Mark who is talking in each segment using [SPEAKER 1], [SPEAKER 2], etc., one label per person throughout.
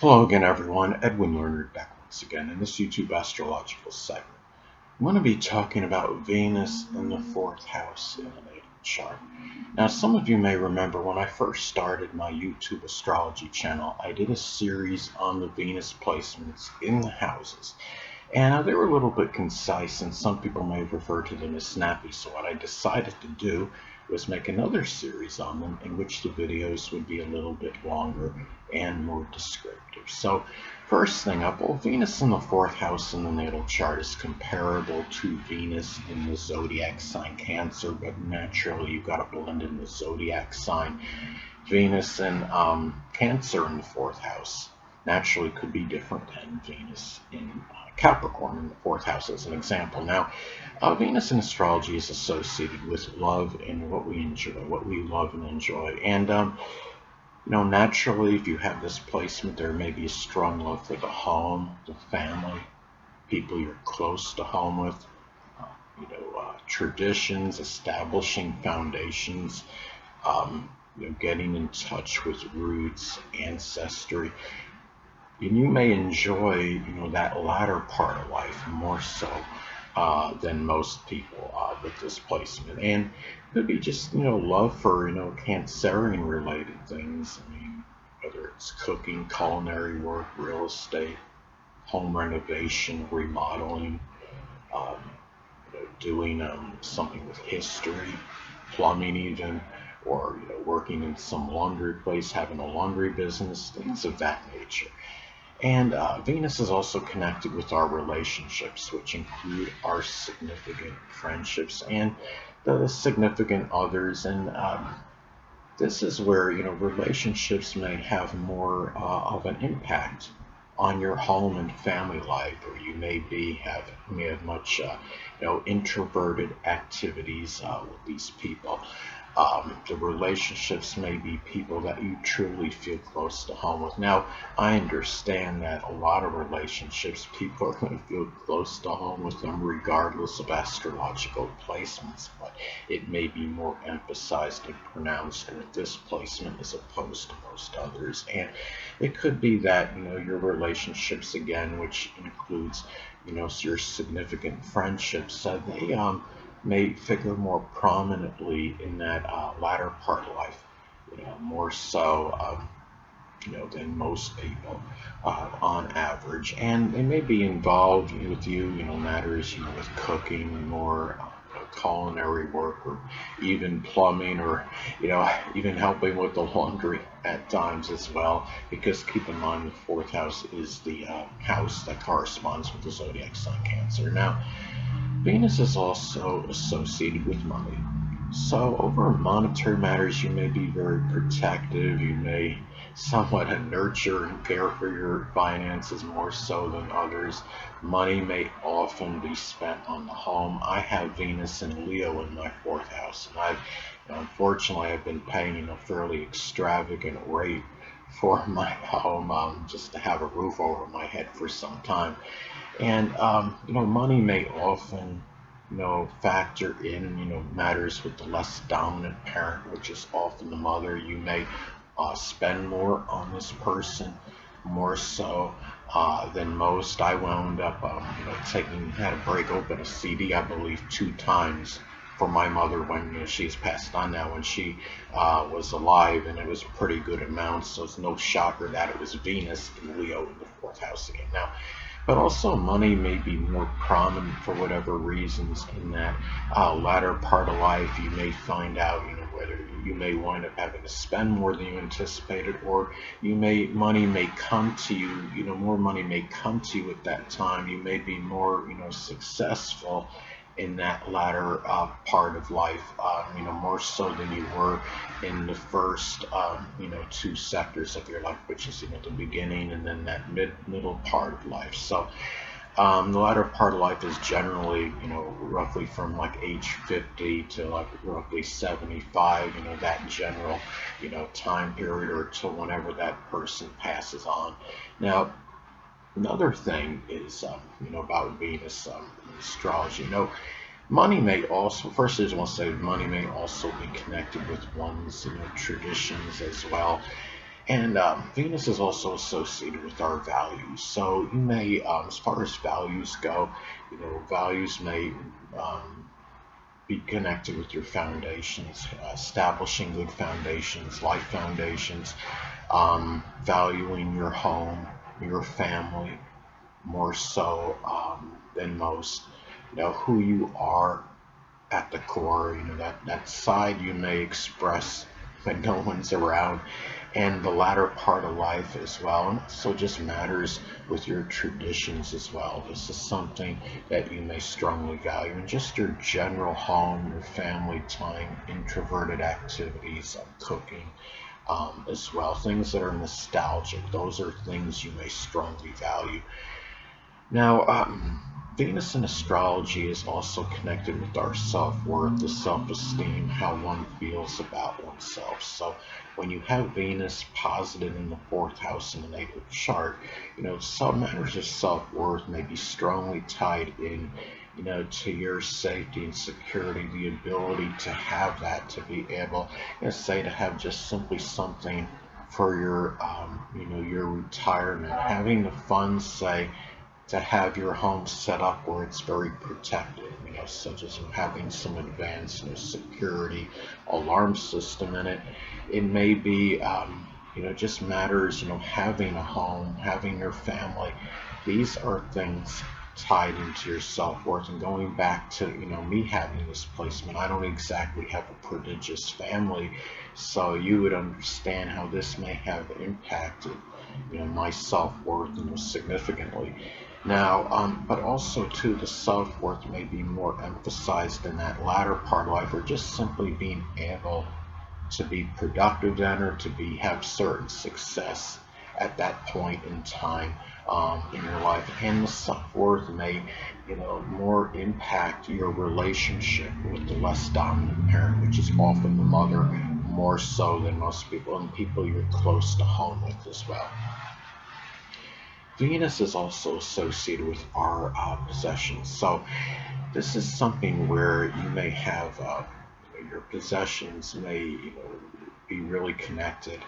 [SPEAKER 1] Hello again, everyone. Edwin Learnard back once again in this YouTube astrological segment. I'm going to be talking about Venus in the fourth house in the natal chart. Now, some of you may remember when I first started my YouTube astrology channel, I did a series on the Venus placements in the houses. And they were a little bit concise, and some people may refer to them as snappy. So what I decided to do was make another series on them in which the videos would be a little bit longer and more descriptive. So first thing up, well, Venus in the fourth house in the natal chart is comparable to Venus in the zodiac sign Cancer, but naturally you've got to blend in the zodiac sign. Venus in Cancer in the fourth house naturally could be different than Venus in Capricorn in the fourth house, as an example. Now, Venus in astrology is associated with love and what we enjoy, what we love and enjoy. And, naturally, if you have this placement, there may be a strong love for the home, the family, people you're close to home with, traditions, establishing foundations, getting in touch with roots, ancestry. And you may enjoy, that latter part of life more so than most people with this placement. And it could be just, love for, Cancerian related things. I mean, whether it's cooking, culinary work, real estate, home renovation, remodeling, um, doing something with history, plumbing even, or, working in some laundry place, having a laundry business, things of that nature. And Venus is also connected with our relationships, which include our significant friendships and the significant others. And this is where, relationships may have more of an impact on your home and family life, or you may have much, introverted activities with these people. The relationships may be people that you truly feel close to home with. Now, I understand that a lot of relationships, people are going to feel close to home with them regardless of astrological placements, but it may be more emphasized and pronounced with this placement as opposed to most others. And it could be that, your relationships, again, which includes, your significant friendships, they may figure more prominently in that latter part of life, more so, than most people on average. And they may be involved with you, matters, with cooking, more culinary work, or even plumbing, or, even helping with the laundry at times as well. Because keep in mind, the fourth house is the house that corresponds with the zodiac sign Cancer. Now, Venus is also associated with money. So over monetary matters, you may be very protective. You may somewhat nurture and care for your finances more so than others. Money may often be spent on the home. I have Venus and Leo in my fourth house, and unfortunately, I've been paying a fairly extravagant rate for my home, just to have a roof over my head for some time. And money may often, factor in, matters with the less dominant parent, which is often the mother. You may spend more on this person, more so than most. I wound up, had to break open a CD, I believe, 2 times for my mother when, she's passed on now, when she was alive, and it was a pretty good amount. So it's no shocker that it was Venus and Leo in the fourth house again. Now, but also money may be more prominent for whatever reasons in that latter part of life. You may find out, whether you may wind up having to spend more than you anticipated, or money may come to you, more money may come to you at that time. You may be more, successful in that latter part of life, more so than you were in the first, 2 sectors of your life, which is, the beginning and then that middle part of life. So the latter part of life is generally, roughly from like age 50 to like roughly 75, that general, time period, or till whenever that person passes on. Now, another thing is, about Venus in astrology. Money may also, first I just want to say, money may also be connected with one's, traditions as well. And Venus is also associated with our values. So you may, as far as values go, values may be connected with your foundations, establishing good foundations, life foundations, valuing your home, your family more so than most. Who you are at the core, that side you may express when no one's around, and the latter part of life as well. And so just matters with your traditions as well. This is something that you may strongly value, and just your general home, your family time, introverted activities, cooking, as well. Things that are nostalgic, those are things you may strongly value. Now, Venus in astrology is also connected with our self-worth, the self-esteem, how one feels about oneself. So when you have Venus posited in the fourth house in the natal chart, some matters of self-worth may be strongly tied in, to your safety and security, the ability to have that, to be able, say, to have just simply something for your, your retirement, having the funds, say, to have your home set up where it's very protected, such as having some advanced, security alarm system in it. It may be, just matters, having a home, having your family. These are things tied into your self-worth. And going back to, me having this placement, I don't exactly have a prodigious family, so you would understand how this may have impacted, my self-worth, significantly. Now, but also too, the self-worth may be more emphasized in that latter part of life, or just simply being able to be productive then, or to be have certain success at that point in time in your life. And the self-worth may, more impact your relationship with the less dominant parent, which is often the mother, more so than most people, and people you're close to home with as well. Venus is also associated with our possessions. So this is something where you may have your possessions may be really connected,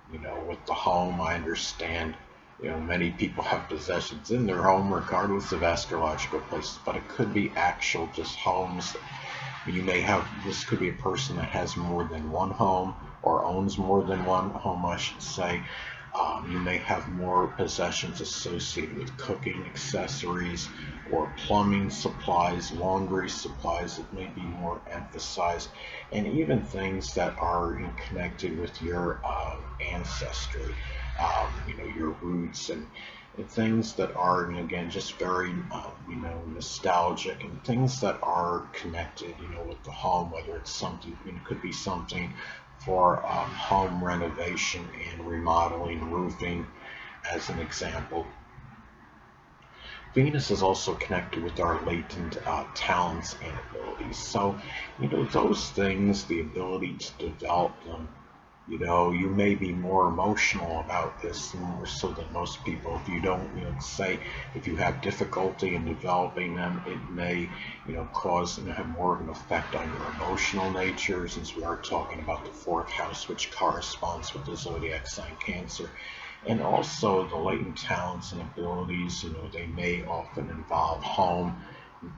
[SPEAKER 1] with the home. I understand, many people have possessions in their home regardless of astrological places, but it could be actual just homes. You may have, this could be a person that has more than one home, or owns more than one home, I should say. You may have more possessions associated with cooking accessories or plumbing supplies, laundry supplies that may be more emphasized, and even things that are connected with your ancestry, your roots, and things that are, again, just very, nostalgic, and things that are connected, with the home, whether it's something, could be something for home renovation and remodeling, roofing, as an example. Venus is also connected with our latent talents and abilities. So, those things, the ability to develop them, you may be more emotional about this more so than most people. If you don't, say, if you have difficulty in developing them, it may, cause and have more of an effect on your emotional nature, since we are talking about the fourth house, which corresponds with the zodiac sign Cancer. And also the latent talents and abilities, they may often involve home,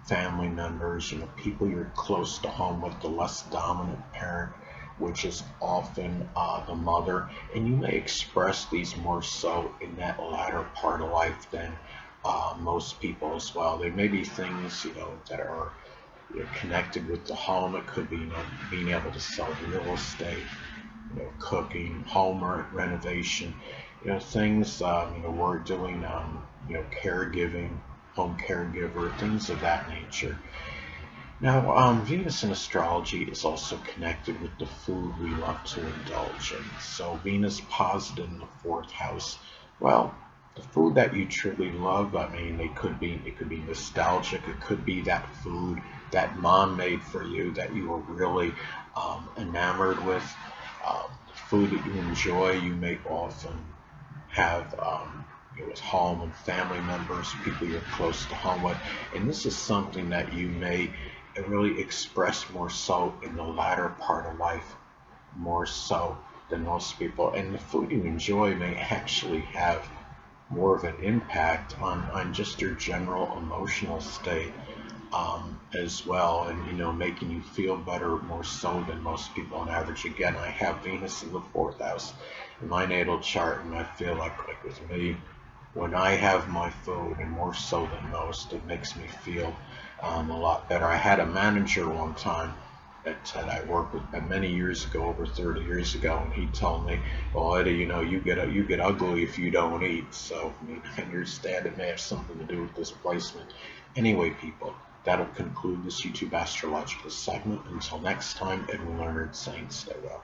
[SPEAKER 1] family members, people you're close to home with, the less dominant parent, which is often the mother. And you may express these more so in that latter part of life than most people as well. There may be things, that are connected with the home. It could be, being able to sell real estate, cooking, home renovation, things, we're doing, caregiving, home caregiver, things of that nature. Now, Venus in astrology is also connected with the food we love to indulge in. So Venus posited in the fourth house. Well, the food that you truly love, I mean, it could be nostalgic. It could be that food that mom made for you that you were really enamored with. Food that you enjoy, you may often have, with home and family members, people you're close to home with. And this is something that you may really express more so in the latter part of life, more so. than most people, and the food you enjoy may actually have more of an impact on just your general emotional state as well, and making you feel better more so than most people on average. Again, I have Venus in the fourth house in my natal chart, and I feel like with me, when I have my food, and more so than most, it makes me feel a lot better. I had a manager one time that I worked with many years ago, over 30 years ago, and he told me, "Well, Eddie, you get ugly if you don't eat." So I understand it may have something to do with this placement. Anyway, people, that'll conclude this YouTube astrological segment. Until next time, Edwin Learnard saying stay well.